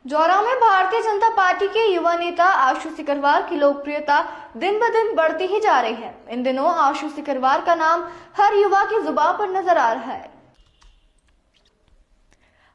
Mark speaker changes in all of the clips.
Speaker 1: जौरा में भारतीय जनता पार्टी के युवा नेता आशु सिकरवार की लोकप्रियता दिन ब दिन बढ़ती ही जा रही है। इन दिनों आशु सिकरवार का नाम हर युवा की जुबान पर नजर आ रहा है।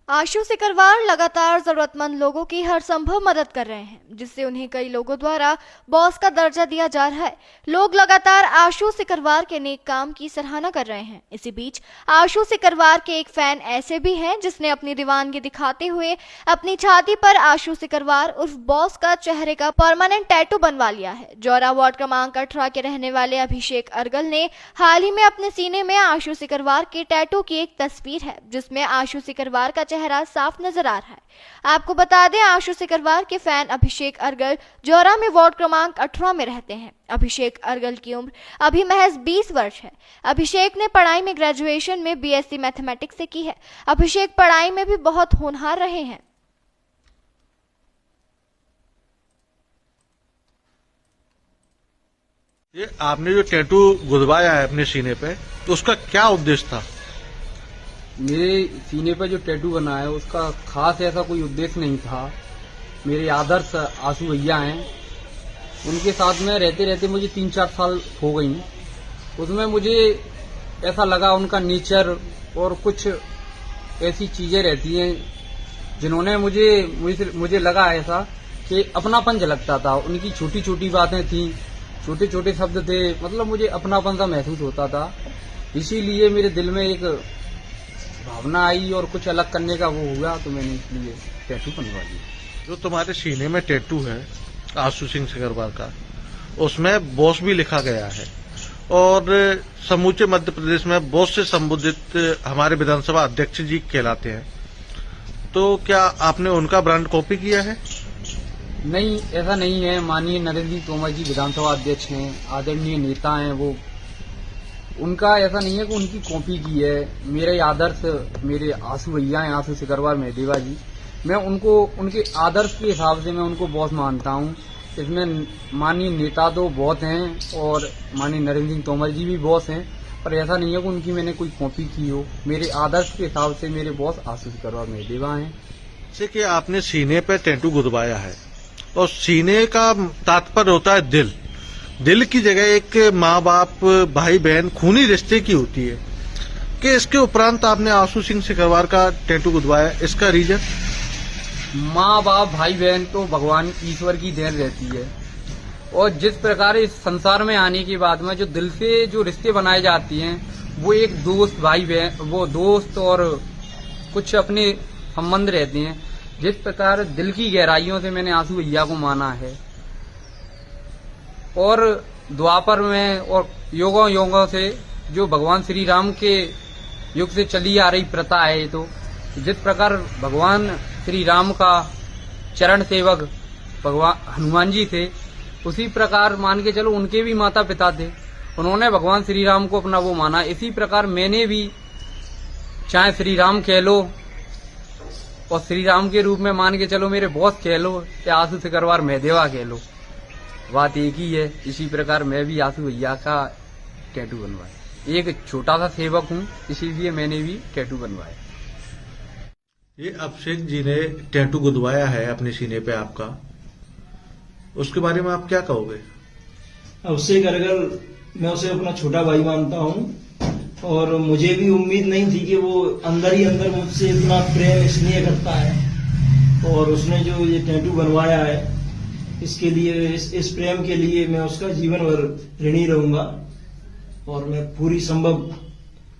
Speaker 1: आशु सिकरवार लगातार जरूरतमंद लोगों की हर संभव मदद कर रहे हैं, जिससे उन्हें कई लोगों द्वारा बॉस का दर्जा दिया जा रहा है। लोग लगातार आशु सिकरवार के नेक काम की सराहना कर रहे हैं। इसी बीच आशु सिकरवार के एक फैन ऐसे भी हैं जिसने अपनी दीवानगी दिखाते हुए अपनी छाती पर आशु सिकरवार उर्फ बॉस का चेहरे का परमानेंट टैटू बनवा लिया है। जौरा वार्ड क्रमांक 18 के रहने वाले अभिषेक अर्गल ने हाल ही में अपने सीने में आशु सिकरवार के टैटू की एक तस्वीर है, जिसमें आशु सिकरवार का चेहरा साफ नजर आ रहा है। आपको बता दें, आशु सिकरवार के फैन अभिषेक अर्गल जौरा में वार्ड क्रमांक 18 में रहते हैं। अभिषेक अर्गल की उम्र अभी महज 20 वर्ष है। अभिषेक ने पढ़ाई में ग्रेजुएशन में बीएससी मैथमेटिक्स से की है। अभिषेक पढ़ाई में भी बहुत होनहार रहे हैं।
Speaker 2: ये आपने जो टैटू गुदवाया है अपने सीने पे, तो उसका क्या उद्देश्य था?
Speaker 3: मेरे सीने पर जो टैटू बना है उसका खास ऐसा कोई उद्देश्य नहीं था। मेरे आदर्श आशु भैया हैं, उनके साथ में रहते रहते मुझे 3-4 साल हो गई। उसमें मुझे ऐसा लगा उनका नेचर और कुछ ऐसी चीजें रहती हैं जिन्होंने मुझे लगा ऐसा कि अपनापन झलकता था। उनकी छोटी छोटी बातें थी, छोटे छोटे शब्द थे, मतलब मुझे अपनापन सा महसूस होता था। इसीलिए मेरे दिल में एक भावना आई और कुछ अलग करने का वो हुआ, तो मैंने इसलिए टैटू बनवा लिया।
Speaker 2: जो तुम्हारे सीने में टैटू है आशु सिंह सिकरवार का, उसमें बॉस भी लिखा गया है और समूचे मध्य प्रदेश में बॉस से संबोधित हमारे विधानसभा अध्यक्ष जी कहलाते हैं। तो क्या आपने उनका ब्रांड कॉपी किया है?
Speaker 3: नहीं, ऐसा नहीं है। माननीय नरेंद्र सिंह तोमर जी विधानसभा अध्यक्ष हैं, आदरणीय नेता हैं वो। उनका ऐसा नहीं है कि उनकी कॉपी की है। मेरे आदर्श मेरे आशु भैया हैं, आशु सिकरवार मेहदेवा जी। मैं उनको उनके आदर्श के हिसाब से मैं उनको बॉस मानता हूँ। इसमें माननीय नेता तो बहुत हैं और माननीय नरेंद्र सिंह तोमर जी भी बॉस हैं, पर ऐसा नहीं है कि उनकी मैंने कोई कॉपी की हो। मेरे आदर्श के हिसाब से मेरे बॉस आशु सिकरवार मेहदेवा हैं।
Speaker 2: जैसे कि आपने सीने पे टैटू गुदवाया है और सीने का तात्पर्य होता है दिल। दिल की जगह एक माँ बाप, भाई बहन, खूनी रिश्ते की होती है कि इसके उपरांत आपने आशु सिंह सिकरवार का टैटू गुदवाया, इसका रीजन?
Speaker 3: माँ बाप, भाई बहन तो भगवान ईश्वर की देन रहती है, और जिस प्रकार इस संसार में आने के बाद में जो दिल से जो रिश्ते बनाए जाती हैं, वो एक दोस्त, भाई बहन, वो दोस्त और कुछ अपने संबंध रहते हैं। जिस प्रकार दिल की गहराइयों से मैंने आशु भैया को माना है, और द्वापर में और योगों से जो भगवान श्री राम के युग से चली आ रही प्रथा है, तो जिस प्रकार भगवान श्री राम का चरण सेवक भगवान हनुमान जी थे, उसी प्रकार मान के चलो उनके भी माता पिता थे, उन्होंने भगवान श्री राम को अपना वो माना। इसी प्रकार मैंने भी, चाहे श्री राम कह लो और श्री राम के रूप में मान के चलो मेरे बॉस कह लो या आशु सिकरवार मेहदेवा कह लो, बात एक ही है। इसी प्रकार मैं भी आशु भैया का टैटू बनवाया। एक छोटा सा सेवक हूँ, इसीलिए मैंने भी टैटू बनवाया।
Speaker 2: ये अभिषेक जी ने टैटू गुदवाया है अपने सीने पे आपका, उसके बारे में आप क्या कहोगे?
Speaker 4: अभिषेक अर्गल, मैं उसे अपना छोटा भाई मानता हूँ और मुझे भी उम्मीद नहीं थी कि वो अंदर ही अंदर मुझसे इतना प्रेम स्नेह करता है, और उसने जो ये टैटू बनवाया है इसके लिए, इस प्रेम के लिए मैं उसका जीवन भर ऋणी रहूंगा, और मैं पूरी संभव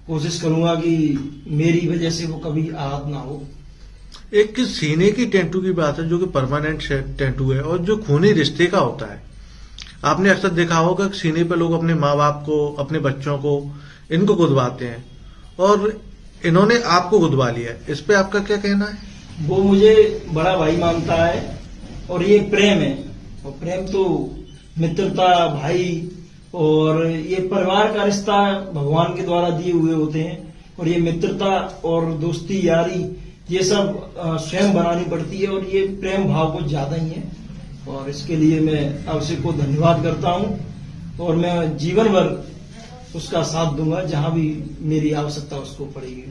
Speaker 4: कोशिश करूंगा कि मेरी वजह से वो कभी आहत ना हो।
Speaker 2: एक सीने की टैटू की बात है जो कि परमानेंट टैटू है और जो खूनी रिश्ते का होता है। आपने अक्सर देखा होगा कि सीने पे लोग अपने माँ बाप को, अपने बच्चों को, इनको गुदवाते हैं, और इन्होंने आपको गुदवा लिया। इस पे आपका क्या कहना है?
Speaker 4: वो मुझे बड़ा भाई मानता है और ये प्रेम है, और प्रेम तो मित्रता, भाई और ये परिवार का रिश्ता भगवान के द्वारा दिए हुए होते हैं, और ये मित्रता और दोस्ती, यारी, ये सब स्वयं बनानी पड़ती है, और ये प्रेम भाव कुछ ज्यादा ही है। और इसके लिए मैं अभिषेक को धन्यवाद करता हूँ, और मैं जीवन भर उसका साथ दूंगा जहां भी मेरी आवश्यकता उसको पड़ेगी।